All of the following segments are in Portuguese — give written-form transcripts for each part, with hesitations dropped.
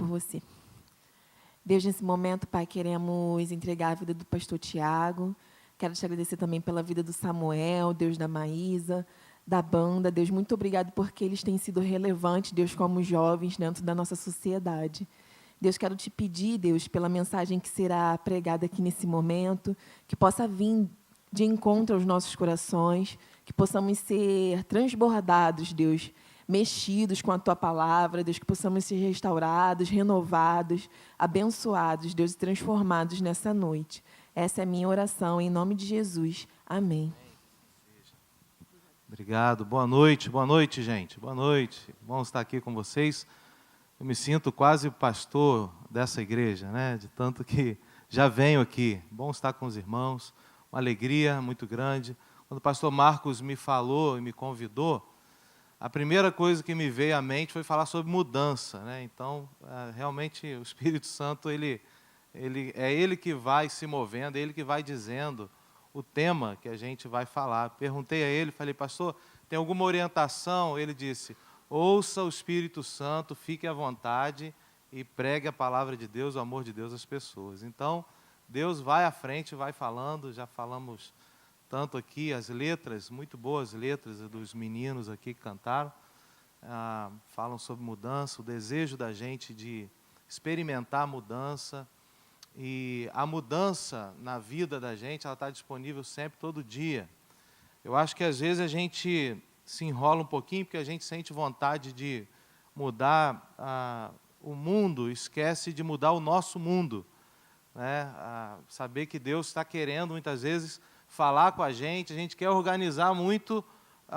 por você. Deus, nesse momento, Pai, queremos entregar a vida do pastor Tiago. Quero te agradecer também pela vida do Samuel, Deus, da Maísa, da banda. Deus, muito obrigado porque eles têm sido relevantes, Deus, como jovens dentro da nossa sociedade. Deus, quero te pedir, Deus, pela mensagem que será pregada aqui nesse momento, que possa vir de encontro aos nossos corações, que possamos ser transbordados, Deus, mexidos com a Tua palavra, Deus, que possamos ser restaurados, renovados, abençoados, Deus, e transformados nessa noite. Essa é a minha oração, em nome de Jesus. Amém. Obrigado. Boa noite, gente. Boa noite. Bom estar aqui com vocês. Eu me sinto quase pastor dessa igreja, né? De tanto que já venho aqui. Bom estar com os irmãos. Uma alegria muito grande. Quando o pastor Marcos me falou e me convidou, a primeira coisa que me veio à mente foi falar sobre mudança, né? Então, realmente, o Espírito Santo, é ele que vai se movendo, é ele que vai dizendo o tema que a gente vai falar. Perguntei a ele, falei, pastor, tem alguma orientação? Ele disse, ouça o Espírito Santo, fique à vontade e pregue a palavra de Deus, o amor de Deus às pessoas. Então, Deus vai à frente, vai falando, já falamos tanto aqui, as letras, muito boas letras dos meninos aqui que cantaram, falam sobre mudança, o desejo da gente de experimentar a mudança, e a mudança na vida da gente, ela está disponível sempre, todo dia. Eu acho que às vezes a gente se enrola um pouquinho, porque a gente sente vontade de mudar o mundo, esquece de mudar o nosso mundo, né? Saber que Deus está querendo, muitas vezes, falar com a gente quer organizar muito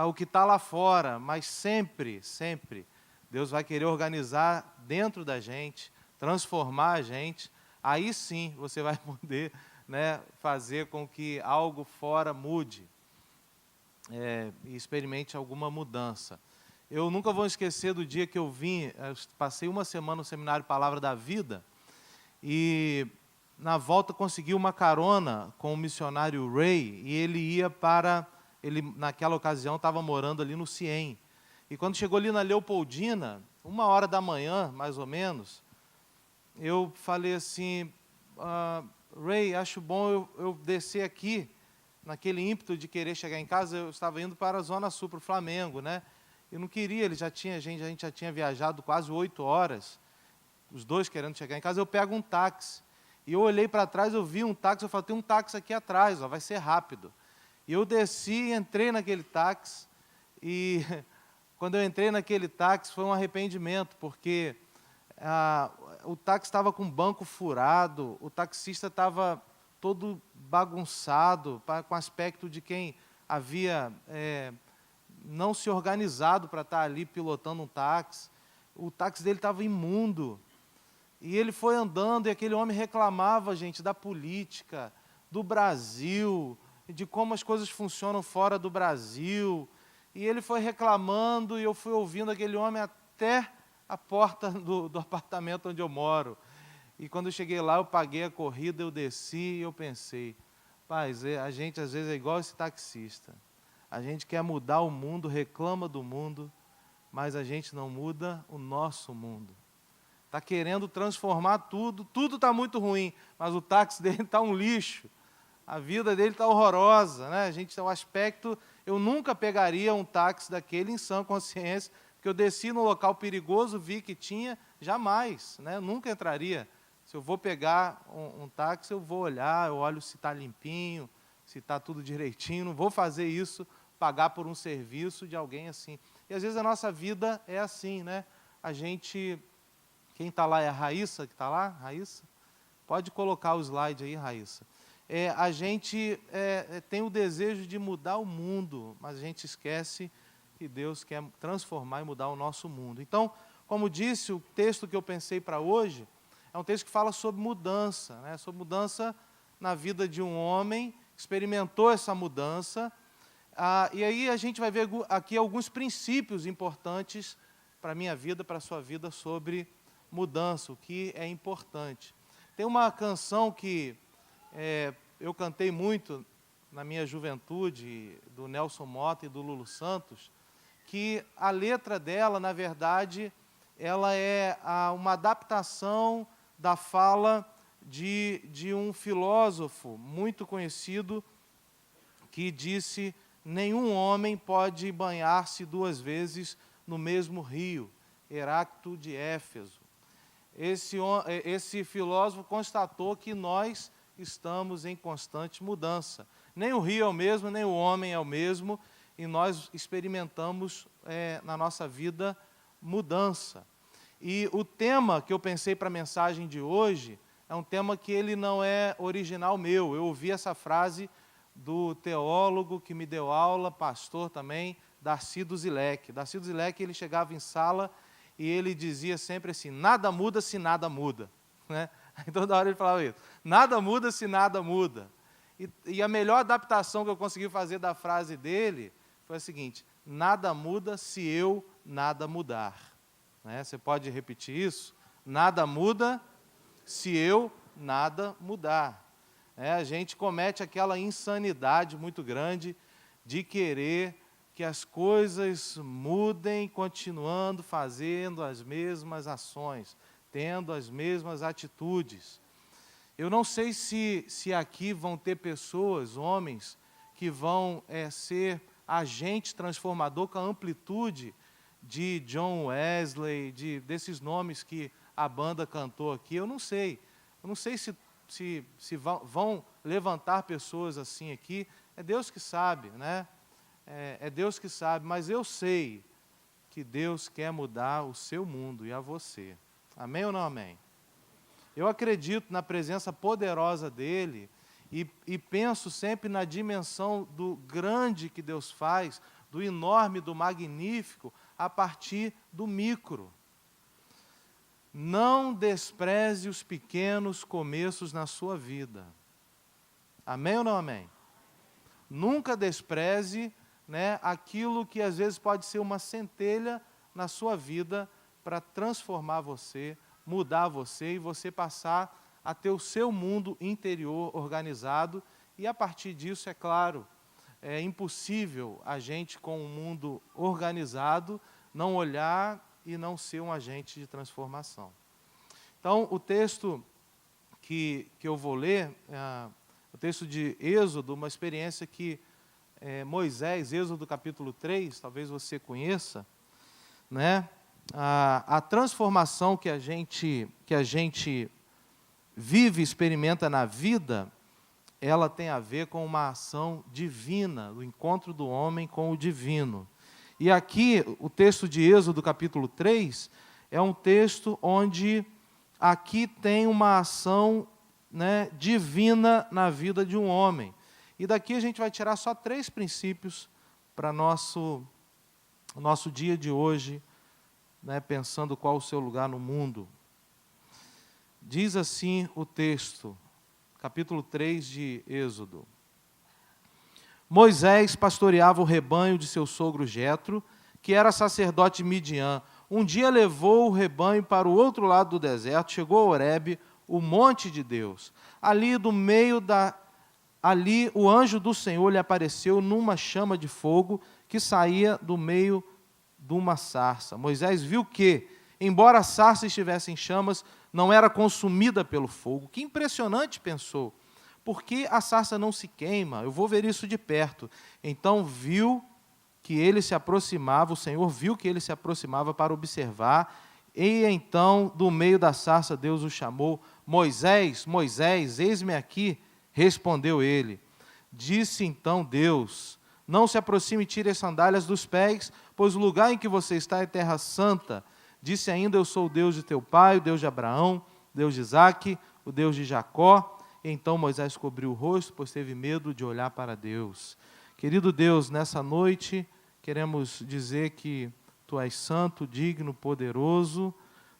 o que está lá fora, mas sempre, sempre, Deus vai querer organizar dentro da gente, transformar a gente, aí sim você vai poder, né, fazer com que algo fora mude, e experimente alguma mudança. Eu nunca vou esquecer do dia que eu passei uma semana no seminário Palavra da Vida, e na volta consegui uma carona com o missionário Ray, e ele naquela ocasião estava morando ali no Ciem. E quando chegou ali na Leopoldina, 1h da manhã, mais ou menos, eu falei assim, Ray, acho bom eu descer aqui, naquele ímpeto de querer chegar em casa. Eu estava indo para a Zona Sul, para o Flamengo, né? Eu não queria, a gente já tinha viajado quase 8 horas, os dois querendo chegar em casa. Eu pego um táxi, e eu olhei para trás, eu vi um táxi, eu falei, tem um táxi aqui atrás, vai ser rápido. E eu desci, entrei naquele táxi, e quando eu entrei naquele táxi foi um arrependimento, porque o táxi estava com o banco furado, o taxista estava todo bagunçado, com aspecto de quem havia não se organizado para estar ali pilotando um táxi. O táxi dele estava imundo. E ele foi andando, e aquele homem reclamava, gente, da política, do Brasil, de como as coisas funcionam fora do Brasil. E ele foi reclamando, e eu fui ouvindo aquele homem até a porta do apartamento onde eu moro. E quando eu cheguei lá, eu paguei a corrida, eu desci, e eu pensei, paz, a gente às vezes é igual esse taxista. A gente quer mudar o mundo, reclama do mundo, mas a gente não muda o nosso mundo. Está querendo transformar tudo está muito ruim, mas o táxi dele está um lixo, a vida dele está horrorosa, né? O aspecto, eu nunca pegaria um táxi daquele em sã consciência, porque eu desci no local perigoso, vi que tinha, jamais, né? Eu nunca entraria. Se eu vou pegar um táxi, eu vou olhar, eu olho se está limpinho, se está tudo direitinho, não vou fazer isso, pagar por um serviço de alguém assim. E às vezes a nossa vida é assim, né? Quem está lá é a Raíssa, que está lá? Raíssa? Pode colocar o slide aí, Raíssa. A gente tem o desejo de mudar o mundo, mas a gente esquece que Deus quer transformar e mudar o nosso mundo. Então, como disse, o texto que eu pensei para hoje é um texto que fala sobre mudança, né? Sobre mudança na vida de um homem, que experimentou essa mudança. E aí a gente vai ver aqui alguns princípios importantes para a minha vida, para a sua vida, sobre mudança, o que é importante. Tem uma canção que eu cantei muito na minha juventude, do Nelson Motta e do Lulu Santos, que a letra dela, na verdade, ela é uma adaptação da fala de um filósofo muito conhecido que disse: nenhum homem pode banhar-se 2 vezes no mesmo rio, Heráclito de Éfeso. Esse filósofo constatou que nós estamos em constante mudança. Nem o rio é o mesmo, nem o homem é o mesmo, e nós experimentamos na nossa vida mudança. E o tema que eu pensei para a mensagem de hoje é um tema que ele não é original meu. Eu ouvi essa frase do teólogo que me deu aula, pastor também, Darcy Duzilek. Darcy Duzilek, ele chegava em sala e ele dizia sempre assim: nada muda se nada muda. Né? Aí toda hora ele falava isso: nada muda se nada muda. E a melhor adaptação que eu consegui fazer da frase dele foi a seguinte: nada muda se eu nada mudar. Né? Você pode repetir isso? Nada muda se eu nada mudar. A gente comete aquela insanidade muito grande de querer que as coisas mudem, continuando fazendo as mesmas ações, tendo as mesmas atitudes. Eu não sei se aqui vão ter pessoas, homens, que vão ser agente transformador com a amplitude de John Wesley, desses nomes que a banda cantou aqui. Eu não sei se vão levantar pessoas assim aqui. É Deus que sabe, né? É Deus que sabe, mas eu sei que Deus quer mudar o seu mundo e a você. Amém ou não amém? Eu acredito na presença poderosa dEle e penso sempre na dimensão do grande que Deus faz, do enorme, do magnífico, a partir do micro. Não despreze os pequenos começos na sua vida. Amém ou não amém? Nunca despreze, aquilo que às vezes pode ser uma centelha na sua vida para transformar você, mudar você e você passar a ter o seu mundo interior organizado. E a partir disso, é claro, é impossível a gente com um mundo organizado não olhar e não ser um agente de transformação. Então, o texto que eu vou ler, o texto de Êxodo, uma experiência que Moisés, Êxodo capítulo 3, talvez você conheça, né? A transformação que a gente vive e experimenta na vida, ela tem a ver com uma ação divina, o encontro do homem com o divino. E aqui, o texto de Êxodo, capítulo 3, é um texto onde aqui tem uma ação divina na vida de um homem. E daqui a gente vai tirar só 3 princípios para nosso dia de hoje, pensando qual o seu lugar no mundo. Diz assim o texto, capítulo 3 de Êxodo. Moisés pastoreava o rebanho de seu sogro Jetro, que era sacerdote de Midian. Um dia levou o rebanho para o outro lado do deserto, chegou a Horebe, o monte de Deus. Ali o anjo do Senhor lhe apareceu numa chama de fogo que saía do meio de uma sarça. Moisés viu que, embora a sarça estivesse em chamas, não era consumida pelo fogo. Que impressionante, pensou. Por que a sarça não se queima? Eu vou ver isso de perto. Então viu que ele se aproximava, o Senhor viu que ele se aproximava para observar, e então, do meio da sarça, Deus o chamou: Moisés, Moisés, eis-me aqui, respondeu ele. Disse então Deus: não se aproxime e tire as sandálias dos pés, pois o lugar em que você está é terra santa. Disse ainda: eu sou o Deus de teu pai, o Deus de Abraão, o Deus de Isaque, o Deus de Jacó. Então Moisés cobriu o rosto, pois teve medo de olhar para Deus. Querido Deus, nessa noite queremos dizer que Tu és santo, digno, poderoso.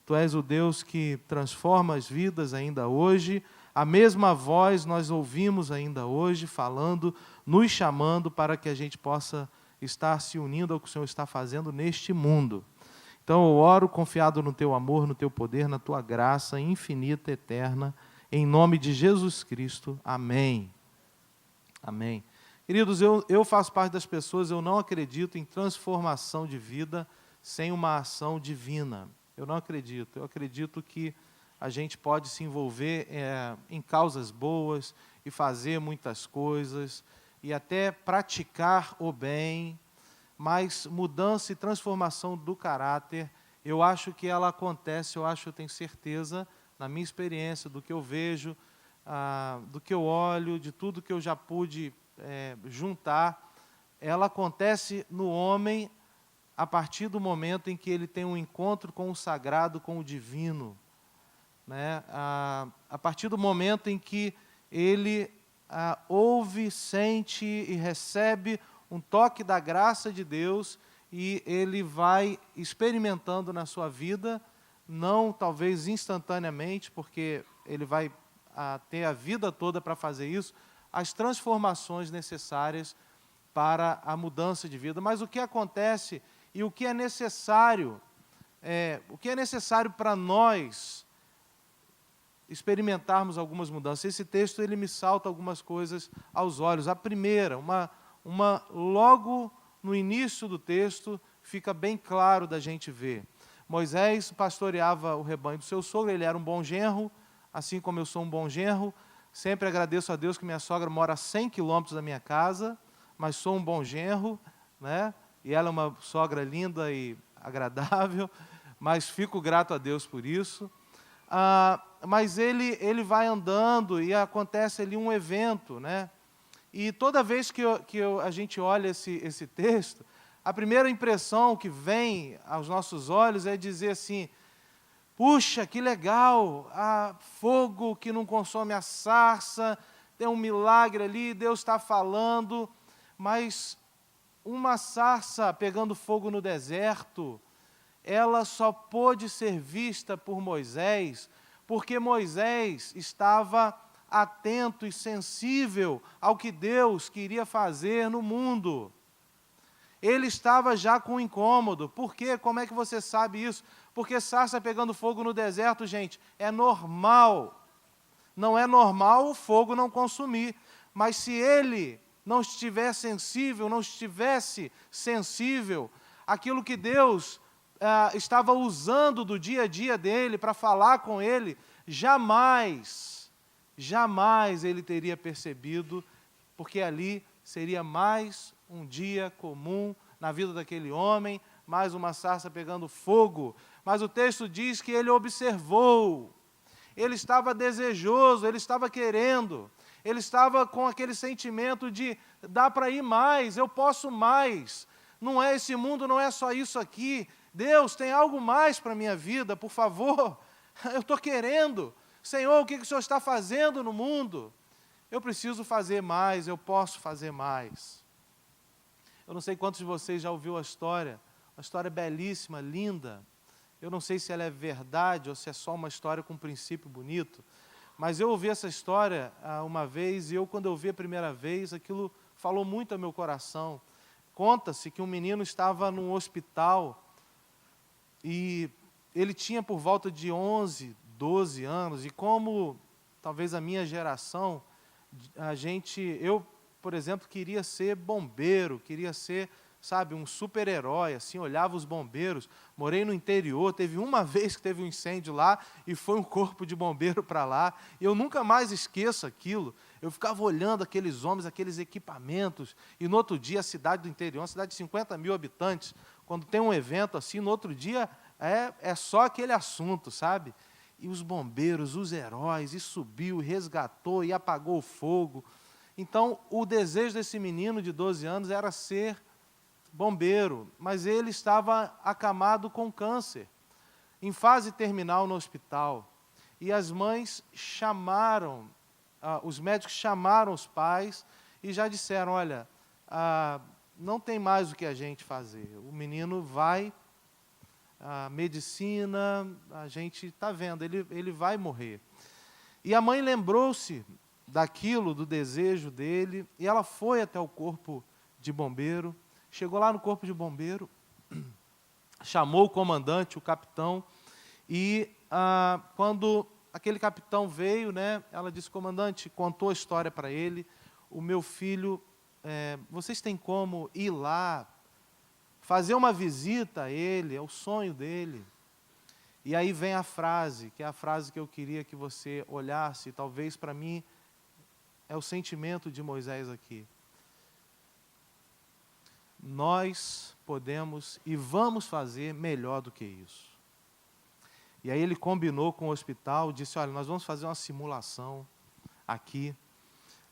Tu és o Deus que transforma as vidas ainda hoje. A mesma voz nós ouvimos ainda hoje, falando, nos chamando para que a gente possa estar se unindo ao que o Senhor está fazendo neste mundo. Então eu oro confiado no Teu amor, no Teu poder, na Tua graça infinita, eterna, em nome de Jesus Cristo. Amém. Amém. Queridos, eu faço parte das pessoas, eu não acredito em transformação de vida sem uma ação divina. Eu não acredito. Eu acredito que a gente pode se envolver em causas boas e fazer muitas coisas e até praticar o bem, mas mudança e transformação do caráter, eu acho que ela acontece, eu tenho certeza, na minha experiência, do que eu vejo, do que eu olho, de tudo que eu já pude juntar, ela acontece no homem a partir do momento em que ele tem um encontro com o sagrado, com o divino, né? A partir do momento em que ele ouve, sente e recebe um toque da graça de Deus e ele vai experimentando na sua vida, não talvez instantaneamente, porque ele vai ter a vida toda para fazer isso, as transformações necessárias para a mudança de vida. Mas o que acontece e o que é necessário para nós experimentarmos algumas mudanças. Esse texto ele me salta algumas coisas aos olhos. A primeira, logo no início do texto, fica bem claro da gente ver. Moisés pastoreava o rebanho do seu sogro, ele era um bom genro, assim como eu sou um bom genro. Sempre agradeço a Deus que minha sogra mora a 100 quilômetros da minha casa, mas sou um bom genro, né? E ela é uma sogra linda e agradável, mas fico grato a Deus por isso. Mas ele vai andando e acontece ali um evento, né? E toda vez que a gente olha esse texto, a primeira impressão que vem aos nossos olhos é dizer assim, puxa, que legal, fogo que não consome a sarça, tem um milagre ali, Deus está falando, mas uma sarça pegando fogo no deserto, ela só pôde ser vista por Moisés, porque Moisés estava atento e sensível ao que Deus queria fazer no mundo. Ele estava já com incômodo. Por quê? Como é que você sabe isso? Porque sarça pegando fogo no deserto, gente, é normal. Não é normal o fogo não consumir. Mas se ele não estivesse sensível àquilo que Deus estava usando do dia a dia dele para falar com ele, jamais ele teria percebido, porque ali seria mais um dia comum na vida daquele homem, mais uma sarça pegando fogo. Mas o texto diz que ele observou, ele estava desejoso, ele estava querendo, ele estava com aquele sentimento de, dá para ir mais, eu posso mais, não é esse mundo, não é só isso aqui, Deus, tem algo mais para a minha vida, por favor, eu estou querendo, Senhor, o que o Senhor está fazendo no mundo? Eu preciso fazer mais, eu posso fazer mais. Eu não sei quantos de vocês já ouviu a história, uma história belíssima, linda. Eu não sei se ela é verdade ou se é só uma história com um princípio bonito, mas eu ouvi essa história uma vez e quando eu ouvi a primeira vez, aquilo falou muito ao meu coração. Conta-se que um menino estava num hospital e ele tinha por volta de 11, 12 anos, e como talvez a minha geração, eu, por exemplo, queria ser bombeiro, queria ser, sabe, um super-herói, assim, olhava os bombeiros, morei no interior, teve uma vez que teve um incêndio lá, e foi um corpo de bombeiro para lá, e eu nunca mais esqueço aquilo, eu ficava olhando aqueles homens, aqueles equipamentos, e no outro dia a cidade do interior, uma cidade de 50 mil habitantes, quando tem um evento assim, no outro dia é só aquele assunto, sabe? E os bombeiros, os heróis, e subiu, e resgatou, e apagou o fogo. Então, o desejo desse menino de 12 anos era ser bombeiro, mas ele estava acamado com câncer, em fase terminal no hospital. E as mães os médicos chamaram os pais e já disseram, olha, não tem mais o que a gente fazer, o menino vai, a medicina, a gente está vendo, ele vai morrer. E a mãe lembrou-se daquilo, do desejo dele, e ela foi até o corpo de bombeiro, chegou lá no corpo de bombeiro, chamou o comandante, o capitão, e quando aquele capitão veio, né, ela disse, comandante, contou a história para ele, o meu filho, vocês têm como ir lá, fazer uma visita a ele, é o sonho dele. E aí vem a frase, que é a frase que eu queria que você olhasse, talvez para mim é o sentimento de Moisés aqui. Nós podemos e vamos fazer melhor do que isso. E aí ele combinou com o hospital, disse, olha, nós vamos fazer uma simulação aqui,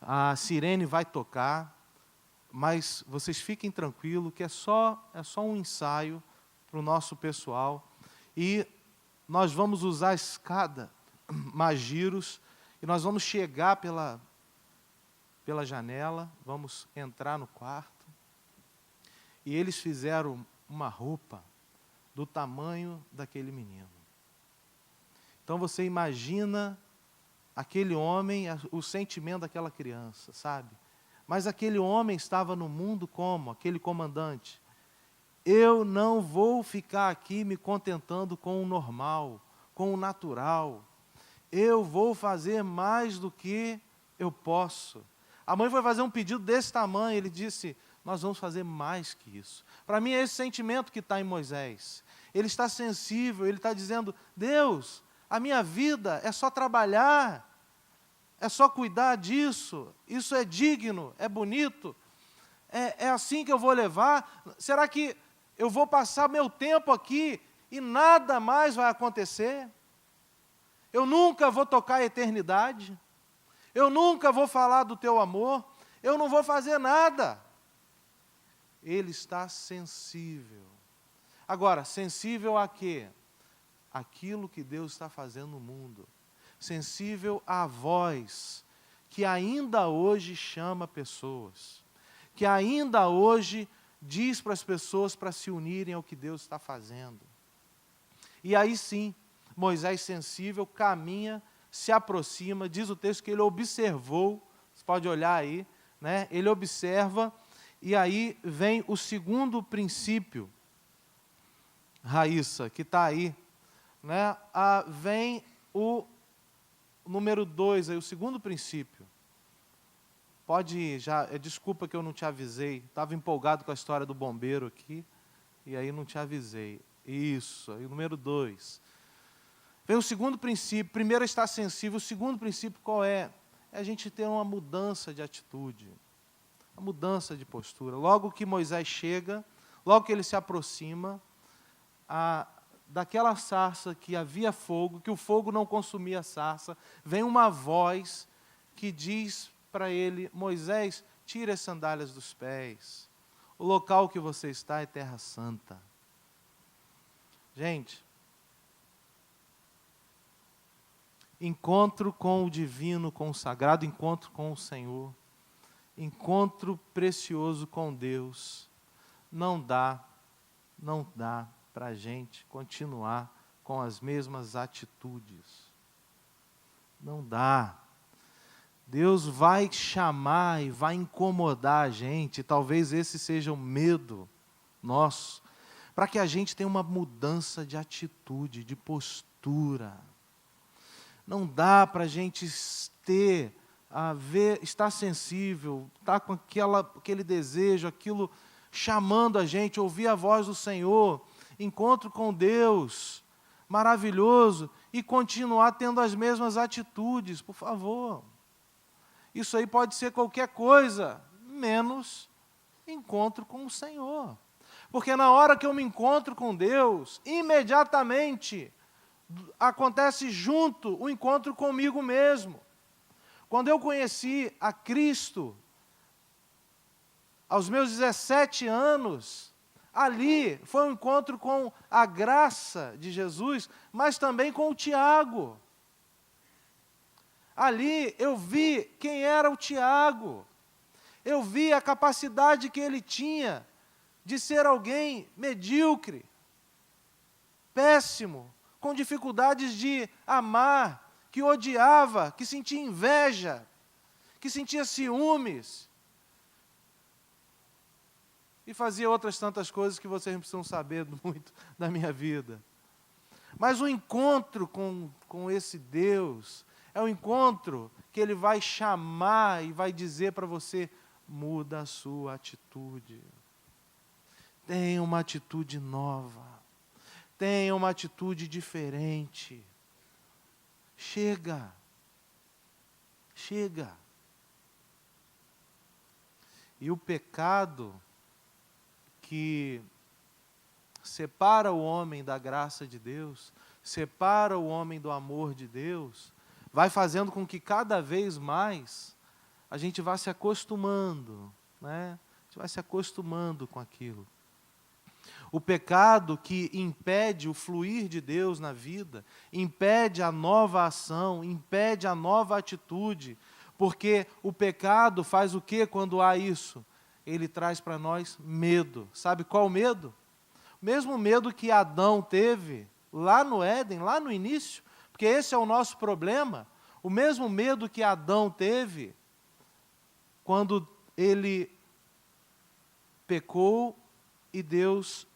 a sirene vai tocar, mas vocês fiquem tranquilos que é só um ensaio para o nosso pessoal, e nós vamos usar a escada Magiros, e nós vamos chegar pela janela, vamos entrar no quarto, e eles fizeram uma roupa do tamanho daquele menino. Então você imagina aquele homem, o sentimento daquela criança, sabe? Mas aquele homem estava no mundo como? Aquele comandante. Eu não vou ficar aqui me contentando com o normal, com o natural. Eu vou fazer mais do que eu posso. A mãe foi fazer um pedido desse tamanho, ele disse, nós vamos fazer mais que isso. Para mim é esse sentimento que está em Moisés. Ele está sensível, ele está dizendo, Deus, a minha vida é só trabalhar, é só cuidar disso, isso é digno, é bonito, é assim que eu vou levar? Será que eu vou passar meu tempo aqui e nada mais vai acontecer? Eu nunca vou tocar a eternidade? Eu nunca vou falar do teu amor? Eu não vou fazer nada. Ele está sensível. Agora, sensível a quê? Aquilo que Deus está fazendo no mundo. Sensível à voz que ainda hoje chama pessoas, que ainda hoje diz para as pessoas para se unirem ao que Deus está fazendo. E aí sim, Moisés sensível caminha, se aproxima, diz o texto que ele observou, você pode olhar aí, né? Ele observa, e aí vem o segundo princípio, Raíssa, que está aí, né? Vem o número 2, o segundo princípio. Pode ir, desculpa que eu não te avisei, estava empolgado com a história do bombeiro aqui, e aí não te avisei. Isso, aí o número 2. Vem o segundo princípio, primeiro é estar sensível, o segundo princípio qual é? É a gente ter uma mudança de atitude, uma mudança de postura. Logo que Moisés chega, logo que ele se aproxima, daquela sarça que havia fogo, que o fogo não consumia a sarça, vem uma voz que diz para ele, Moisés, tire as sandálias dos pés, o local que você está é terra santa. Gente, encontro com o divino, com o sagrado, encontro com o Senhor, encontro precioso com Deus, não dá para a gente continuar com as mesmas atitudes. Não dá. Deus vai chamar e vai incomodar a gente, talvez esse seja o medo nosso, para que a gente tenha uma mudança de atitude, de postura. Não dá para a gente estar sensível, estar com aquele desejo, aquilo chamando a gente, ouvir a voz do Senhor, encontro com Deus, maravilhoso, e continuar tendo as mesmas atitudes, por favor. Isso aí pode ser qualquer coisa, menos encontro com o Senhor. Porque na hora que eu me encontro com Deus, imediatamente acontece junto o encontro comigo mesmo. Quando eu conheci a Cristo, aos meus 17 anos, ali foi um encontro com a graça de Jesus, mas também com o Tiago. Ali eu vi quem era o Tiago. Eu vi a capacidade que ele tinha de ser alguém medíocre, péssimo, com dificuldades de amar, que odiava, que sentia inveja, que sentia ciúmes, e fazia outras tantas coisas que vocês não precisam saber muito da minha vida. Mas o encontro com esse Deus é um encontro que Ele vai chamar e vai dizer para você, muda a sua atitude. Tenha uma atitude nova. tenha uma atitude diferente. Chega. Chega. E o pecado que separa o homem da graça de Deus, separa o homem do amor de Deus, vai fazendo com que cada vez mais a gente vá se acostumando, né? A gente vai se acostumando com aquilo. O pecado que impede o fluir de Deus na vida, impede a nova ação, impede a nova atitude, porque o pecado faz o quê quando há isso? Ele traz para nós medo. Sabe qual o medo? O mesmo medo que Adão teve lá no Éden, lá no início, porque esse é o nosso problema, o mesmo medo que Adão teve quando ele pecou e Deus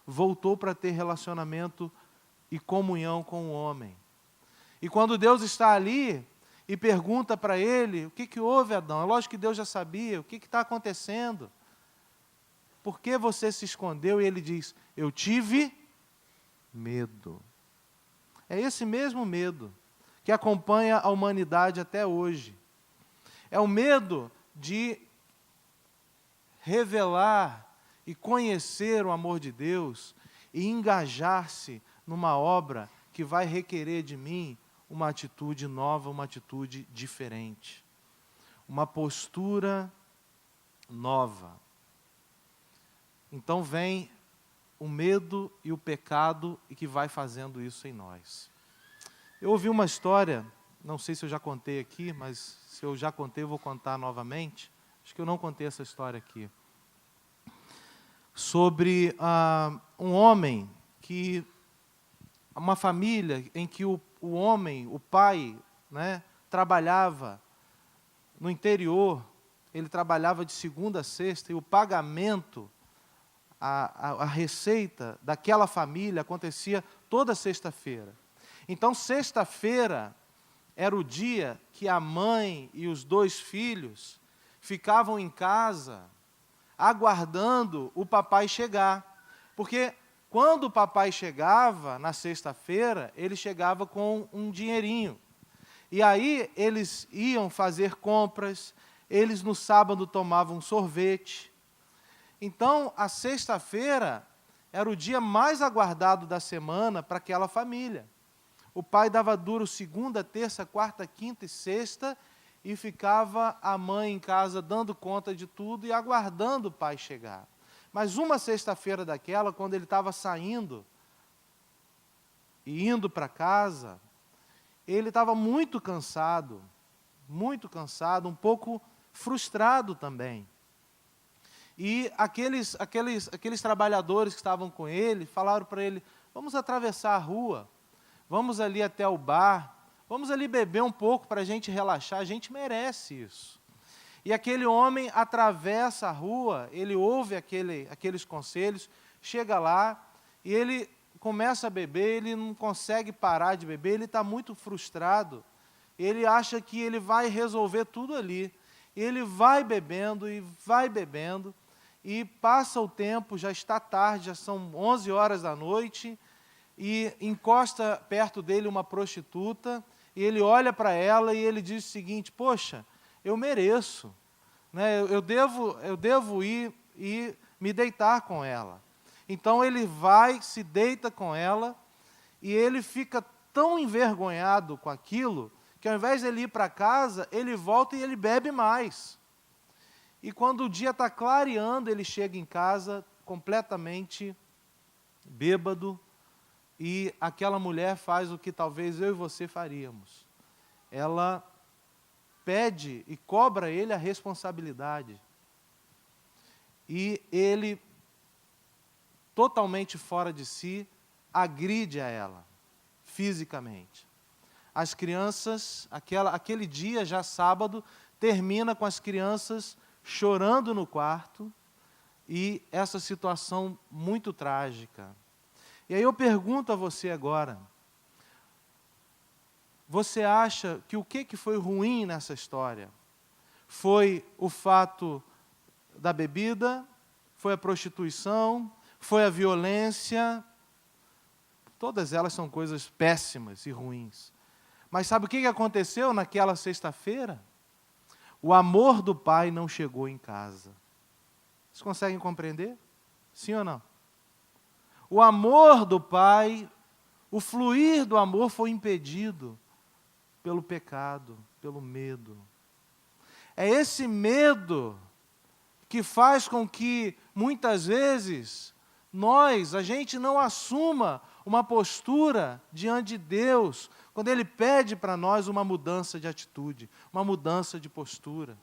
voltou para ter relacionamento e comunhão com o homem. E quando Deus está ali e pergunta para ele, o que houve, Adão? É lógico que Deus já sabia, o que está acontecendo? Por que você se escondeu? E ele diz, eu tive medo. É esse mesmo medo que acompanha a humanidade até hoje. É o medo de revelar e conhecer o amor de Deus e engajar-se numa obra que vai requerer de mim uma atitude nova, uma atitude diferente. Uma postura nova. Então vem o medo e o pecado e que vai fazendo isso em nós. Eu ouvi uma história, não sei se eu já contei aqui, mas se eu já contei eu vou contar novamente. Acho que eu não contei essa história aqui. Sobre um homem uma família em que o homem, o pai, né, trabalhava no interior, ele trabalhava de segunda a sexta e o pagamento, a receita daquela família acontecia toda sexta-feira. Então, sexta-feira era o dia que a mãe e os 2 filhos ficavam em casa aguardando o papai chegar. Porque quando o papai chegava, na sexta-feira, ele chegava com um dinheirinho. E aí eles iam fazer compras, eles no sábado tomavam sorvete. Então, a sexta-feira era o dia mais aguardado da semana para aquela família. O pai dava duro segunda, terça, quarta, quinta e sexta, e ficava a mãe em casa dando conta de tudo e aguardando o pai chegar. Mas uma sexta-feira daquela, quando ele estava saindo e indo para casa, ele estava muito cansado, um pouco frustrado também. E aqueles trabalhadores que estavam com ele, falaram para ele, vamos atravessar a rua, vamos ali até o bar, vamos ali beber um pouco para a gente relaxar, a gente merece isso. E aquele homem atravessa a rua, ele ouve aqueles conselhos, chega lá e ele começa a beber, ele não consegue parar de beber, ele está muito frustrado, ele acha que ele vai resolver tudo ali. Ele vai bebendo, e passa o tempo, já está tarde, já são 11 horas da noite, e encosta perto dele uma prostituta, e ele olha para ela e ele diz o seguinte, poxa, eu mereço, né? eu devo ir e me deitar com ela. Então ele vai, se deita com ela, e ele fica tão envergonhado com aquilo, que ao invés de ele ir para casa, ele volta e ele bebe mais. E quando o dia está clareando, ele chega em casa completamente bêbado, e aquela mulher faz o que talvez eu e você faríamos. Ela pede e cobra ele a responsabilidade. E ele, totalmente fora de si, agride a ela, fisicamente. As crianças, aquele dia, já sábado, termina com as crianças chorando no quarto, e essa situação muito trágica. E aí eu pergunto a você agora, você acha que o que foi ruim nessa história? Foi o fato da bebida? Foi a prostituição? Foi a violência? Todas elas são coisas péssimas e ruins. Mas sabe o que aconteceu naquela sexta-feira? O amor do pai não chegou em casa. Vocês conseguem compreender? Sim ou não? O amor do pai, o fluir do amor foi impedido pelo pecado, pelo medo. É esse medo que faz com que, muitas vezes, a gente não assuma uma postura diante de Deus, quando Ele pede para nós uma mudança de atitude, uma mudança de postura.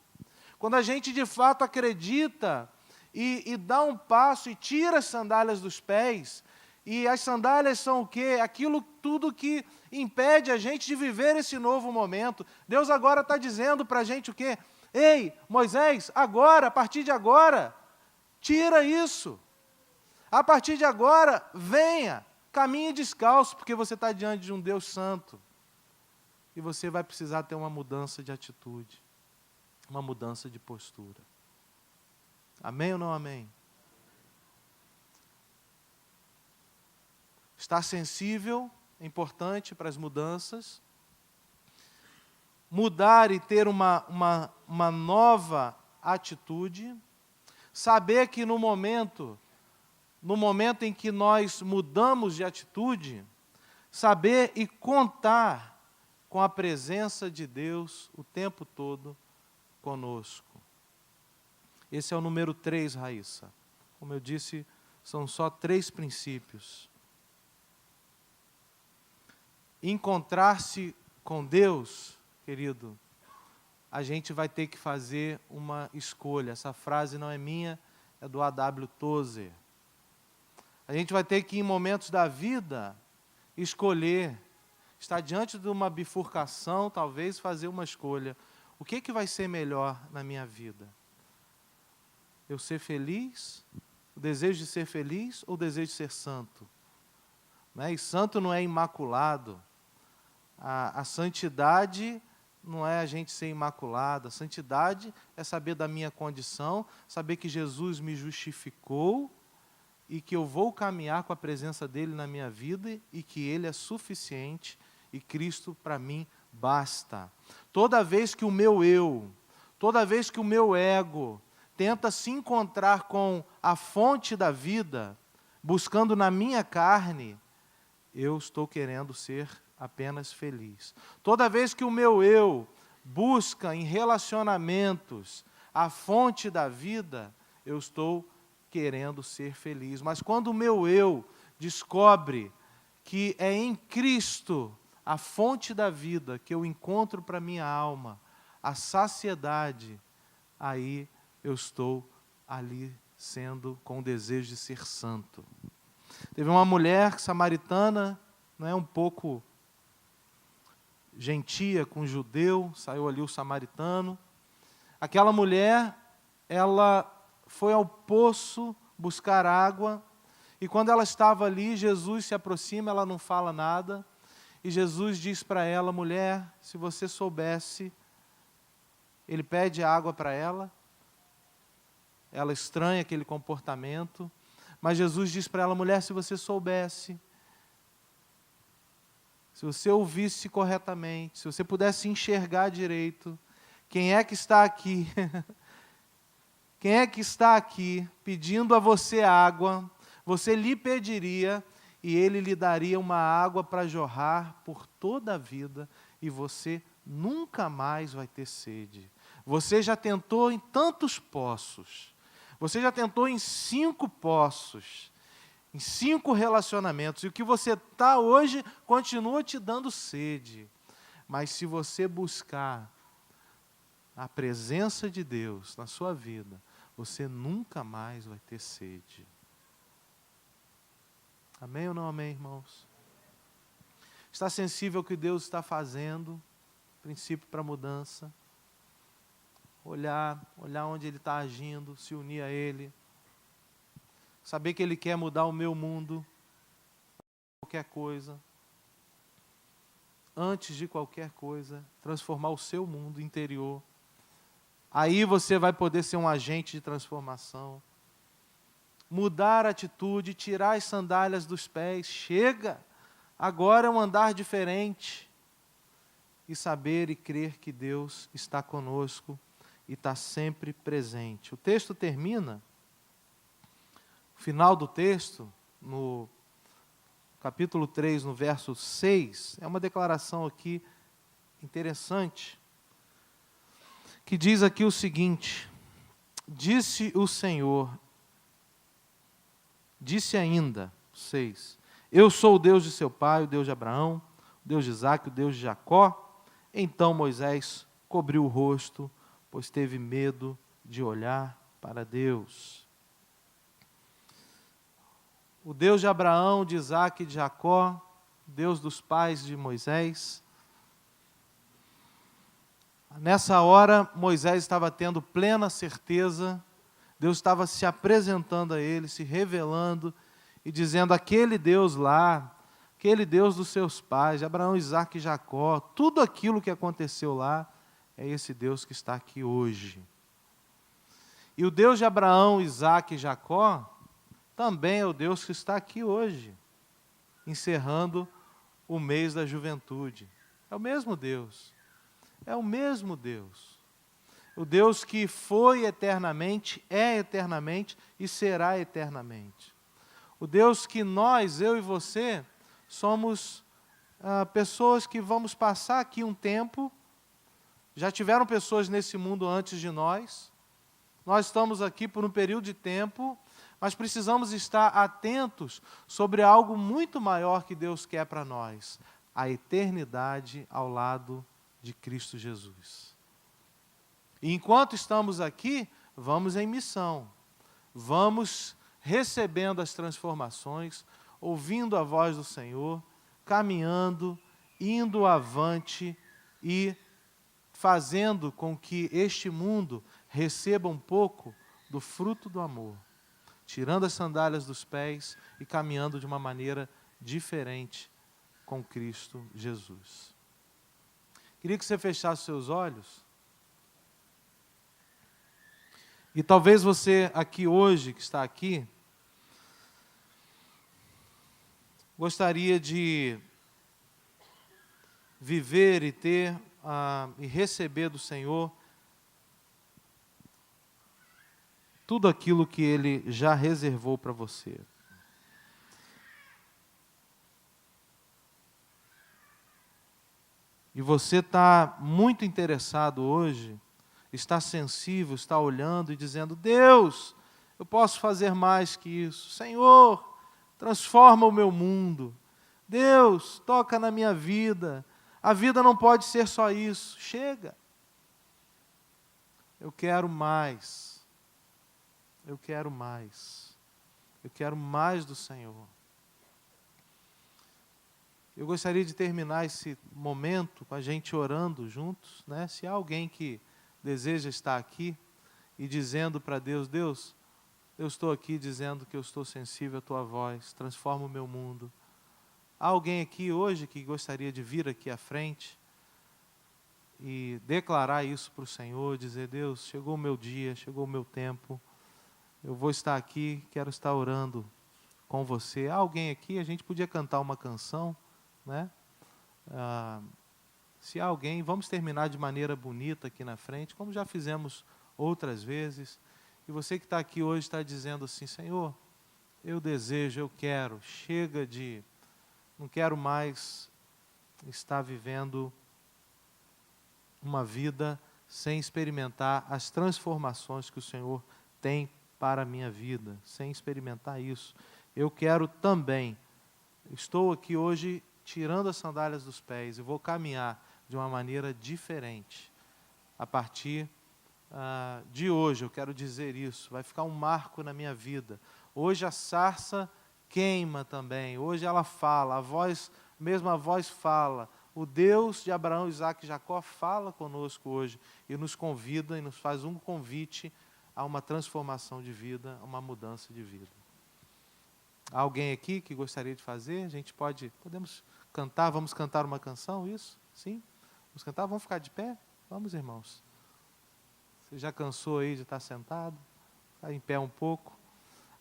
Quando a gente, de fato, acredita e dá um passo e tira as sandálias dos pés, e as sandálias são o quê? Aquilo tudo que impede a gente de viver esse novo momento. Deus agora está dizendo para a gente o quê? Ei, Moisés, agora, a partir de agora, tira isso. A partir de agora, venha, caminhe descalço, porque você está diante de um Deus santo. E você vai precisar ter uma mudança de atitude, uma mudança de postura. Amém ou não amém? Estar sensível é importante para as mudanças. Mudar e ter uma nova atitude. Saber que no momento em que nós mudamos de atitude, saber e contar com a presença de Deus o tempo todo conosco. Esse é o número 3, Raíssa. Como eu disse, são só 3 princípios. Encontrar-se com Deus, querido, a gente vai ter que fazer uma escolha. Essa frase não é minha, é do A.W. Tozer. A gente vai ter que, em momentos da vida, escolher, estar diante de uma bifurcação, talvez fazer uma escolha. O que vai ser melhor na minha vida? Eu ser feliz, o desejo de ser feliz ou o desejo de ser santo? E santo não é imaculado. A santidade não é a gente ser imaculado. A santidade é saber da minha condição, saber que Jesus me justificou e que eu vou caminhar com a presença dEle na minha vida e que Ele é suficiente e Cristo para mim basta. Toda vez que o meu eu, toda vez que o meu ego tenta se encontrar com a fonte da vida, buscando na minha carne, eu estou querendo ser apenas feliz. Toda vez que o meu eu busca em relacionamentos a fonte da vida, eu estou querendo ser feliz. Mas quando o meu eu descobre que é em Cristo a fonte da vida que eu encontro para minha alma, a saciedade, aí eu estou ali sendo com o desejo de ser santo. Teve uma mulher samaritana, um pouco gentia com o judeu, saiu ali o samaritano. Aquela mulher, ela foi ao poço buscar água, e quando ela estava ali, Jesus se aproxima, ela não fala nada, e Jesus diz para ela: mulher, se você soubesse, ele pede água para ela estranha aquele comportamento, mas Jesus diz para ela: mulher, se você soubesse, se você ouvisse corretamente, se você pudesse enxergar direito, quem é que está aqui? Quem é que está aqui pedindo a você água, você lhe pediria e ele lhe daria uma água para jorrar por toda a vida e você nunca mais vai ter sede. Você já tentou em tantos poços, você já tentou em 5 poços, em 5 relacionamentos, e o que você está hoje continua te dando sede. Mas se você buscar a presença de Deus na sua vida, você nunca mais vai ter sede. Amém ou não amém, irmãos? Está sensível ao que Deus está fazendo, princípio para mudança. Olhar onde Ele está agindo, se unir a Ele. Saber que Ele quer mudar o meu mundo, qualquer coisa. Antes de qualquer coisa, transformar o seu mundo interior. Aí você vai poder ser um agente de transformação. Mudar a atitude, tirar as sandálias dos pés. Chega! Agora é um andar diferente. E saber e crer que Deus está conosco e está sempre presente. O texto termina, o final do texto, no capítulo 3, no verso 6, é uma declaração aqui interessante, que diz aqui o seguinte: disse o Senhor, disse ainda, 6, eu sou o Deus de seu pai, o Deus de Abraão, o Deus de Isaque, o Deus de Jacó. Então Moisés cobriu o rosto, pois teve medo de olhar para Deus. O Deus de Abraão, de Isaque e de Jacó, Deus dos pais de Moisés. Nessa hora, Moisés estava tendo plena certeza, Deus estava se apresentando a ele, se revelando e dizendo: aquele Deus lá, aquele Deus dos seus pais, de Abraão, Isaque e Jacó, tudo aquilo que aconteceu lá, é esse Deus que está aqui hoje. E o Deus de Abraão, Isaque e Jacó também é o Deus que está aqui hoje, encerrando o mês da juventude. É o mesmo Deus. É o mesmo Deus. O Deus que foi eternamente, é eternamente e será eternamente. O Deus que nós, eu e você, somos pessoas que vamos passar aqui um tempo. Já tiveram pessoas nesse mundo antes de nós. Nós estamos aqui por um período de tempo, mas precisamos estar atentos sobre algo muito maior que Deus quer para nós: a eternidade ao lado de Cristo Jesus. E enquanto estamos aqui, vamos em missão, vamos recebendo as transformações, ouvindo a voz do Senhor, caminhando, indo avante e fazendo com que este mundo receba um pouco do fruto do amor, tirando as sandálias dos pés e caminhando de uma maneira diferente com Cristo Jesus. Queria que você fechasse seus olhos. E talvez você aqui hoje, que está aqui, gostaria de viver e ter e receber do Senhor tudo aquilo que Ele já reservou para você. E você está muito interessado hoje, está sensível, está olhando e dizendo: Deus, eu posso fazer mais que isso. Senhor, transforma o meu mundo. Deus, toca na minha vida. A vida não pode ser só isso. Chega. Eu quero mais. Eu quero mais. Eu quero mais do Senhor. Eu gostaria de terminar esse momento com a gente orando juntos, né? Se há alguém que deseja estar aqui e dizendo para Deus: Deus, eu estou aqui dizendo que eu estou sensível à Tua voz, transforma o meu mundo. Há alguém aqui hoje que gostaria de vir aqui à frente e declarar isso para o Senhor, dizer: Deus, chegou o meu dia, chegou o meu tempo, eu vou estar aqui, quero estar orando com você. Há alguém aqui? A gente podia cantar uma canção, né? Se há alguém, vamos terminar de maneira bonita aqui na frente, como já fizemos outras vezes. E você que está aqui hoje está dizendo assim: Senhor, eu desejo, eu quero, chega de, não quero mais estar vivendo uma vida sem experimentar as transformações que o Senhor tem para a minha vida, sem experimentar isso. Eu quero também, estou aqui hoje tirando as sandálias dos pés e vou caminhar de uma maneira diferente. A partir de hoje, eu quero dizer isso, vai ficar um marco na minha vida. Hoje a sarça queima também, hoje ela fala, a voz, mesmo a voz fala. O Deus de Abraão, Isaque e Jacó fala conosco hoje e nos convida e nos faz um convite a uma transformação de vida, a uma mudança de vida. Há alguém aqui que gostaria de fazer? A gente podemos cantar, vamos cantar uma canção, isso? Sim? Vamos cantar, vamos ficar de pé? Vamos, irmãos. Você já cansou aí de estar sentado? Ficar em pé um pouco.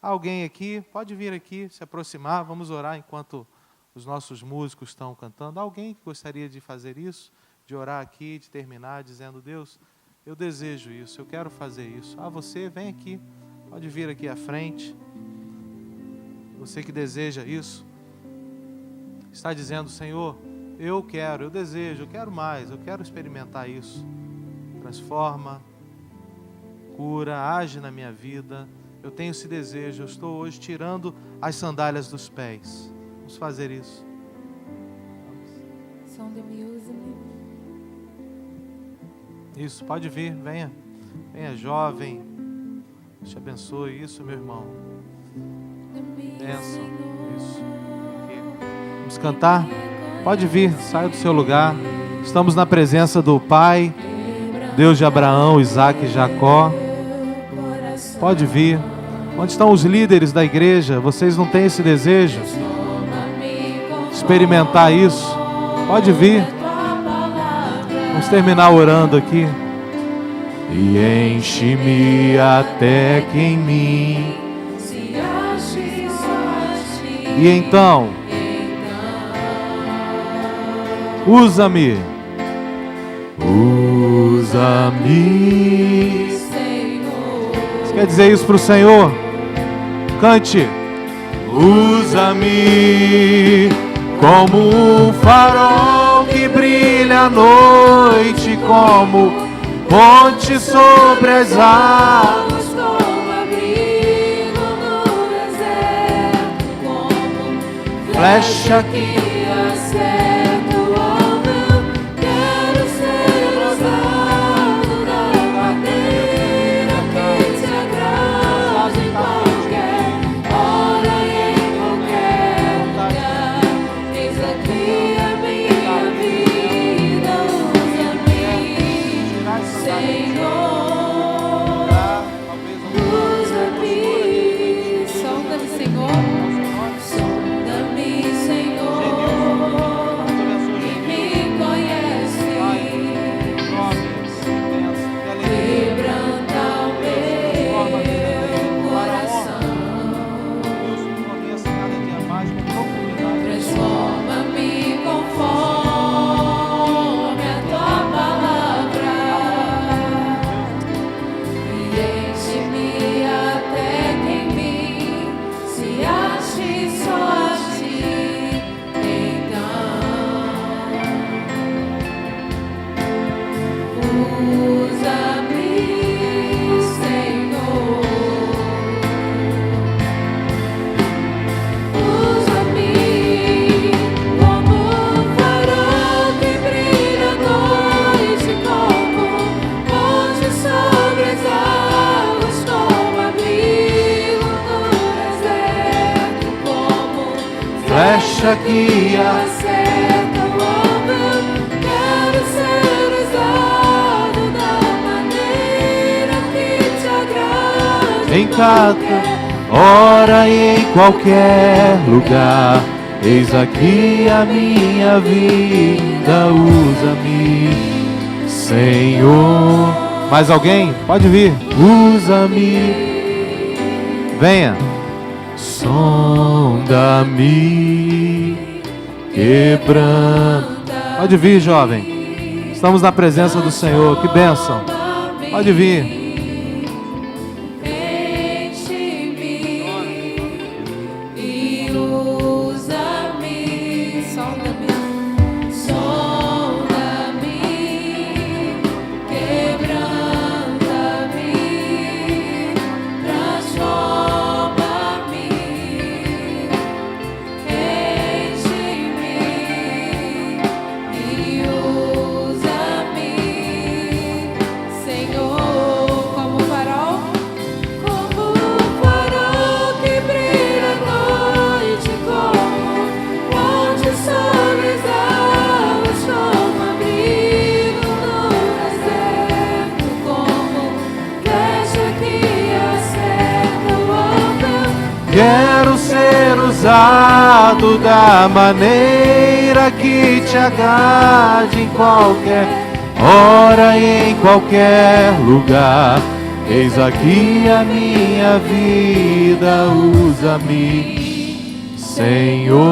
Há alguém aqui? Pode vir aqui, se aproximar, vamos orar enquanto os nossos músicos estão cantando. Alguém que gostaria de fazer isso, de orar aqui, de terminar dizendo: Deus, eu desejo isso, eu quero fazer isso. Você vem aqui, pode vir aqui à frente. Você que deseja isso, está dizendo: Senhor, eu quero, eu desejo, eu quero mais, eu quero experimentar isso. Transforma, cura, age na minha vida. Eu tenho esse desejo, eu estou hoje tirando as sandálias dos pés. Vamos fazer isso. Som the music. Isso, pode vir, venha. Venha, jovem. Deus te abençoe. Isso, meu irmão. Bênção. Isso. Aqui. Vamos cantar? Pode vir, saia do seu lugar. Estamos na presença do Pai, Deus de Abraão, Isaque e Jacó. Pode vir. Onde estão os líderes da igreja? Vocês não têm esse desejo? Experimentar isso? Pode vir. Vamos terminar orando aqui. E enche-me até que em mim se ache só a ti. E então, usa-me. Usa-me, Senhor. Você quer dizer isso para o Senhor? Cante. Usa-me como um farol que brilha à noite, como ponte sobre as águas, como abrigo no deserto, como flecha que acerta o alvo. Quero ser usado da maneira que te agrade em qualquer hora e em qualquer lugar. Eis aqui a minha vida, usa-me, Senhor. Usa-me, sonda-me, Senhor. Sonda-me, Senhor. E me conhece. Quebranta o meu coração. Transforma-me conforme a tua palavra. E enche-me até que em mim se ache só a ti. Então, usa-me, Senhor. Usa-me como um farol que brilha à noite, como ponte sobre as águas, como abrigo no deserto, como flecha que acerta o alvo. Quero ser usado da maneira que te agrade em cada hora e em qualquer lugar. Eis aqui a minha vida, usa-me, Senhor. Mais alguém? Pode vir. Usa-me. Venha. Sonda-me, quebranta. Pode vir, jovem. Estamos na presença do Senhor. Que bênção. Pode vir. Enche-me e usa-me. Sonda-me, sonda-me, quebranta-me, transforma-me. Enche-me e usa-me, Senhor, como farol que brilha à noite, como ponte sobre as águas, como abrigo no deserto, como flecha que acerta o alvo. Quero ser usado da maneira que te agrade em qualquer hora e em qualquer lugar. Eis aqui a minha vida, usa-me, Senhor,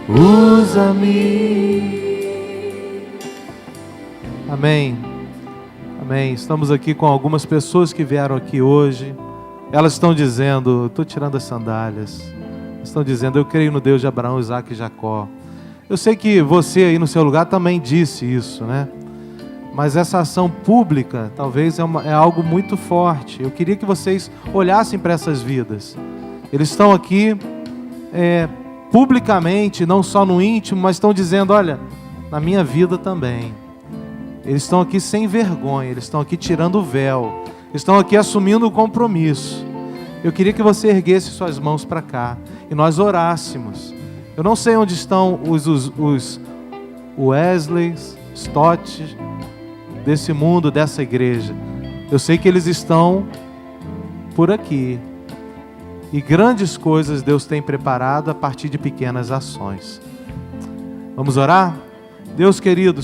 usa-me. Amém. Amém. Estamos aqui com algumas pessoas que vieram aqui hoje. Elas estão dizendo, estou tirando as sandálias. Estão dizendo, eu creio no Deus de Abraão, Isaac e Jacó. Eu sei que você aí no seu lugar também disse isso, né? Mas essa ação pública talvez é algo muito forte. Eu queria que vocês olhassem para essas vidas. Eles estão aqui publicamente, não só no íntimo, mas estão dizendo, olha, na minha vida também. Eles estão aqui sem vergonha, eles estão aqui tirando o véu, estão aqui assumindo o compromisso. Eu queria que você erguesse suas mãos para cá e nós orássemos. Eu não sei onde estão os Wesleys, Stott, desse mundo, dessa igreja. Eu sei que eles estão por aqui. E grandes coisas Deus tem preparado a partir de pequenas ações. Vamos orar? Deus querido,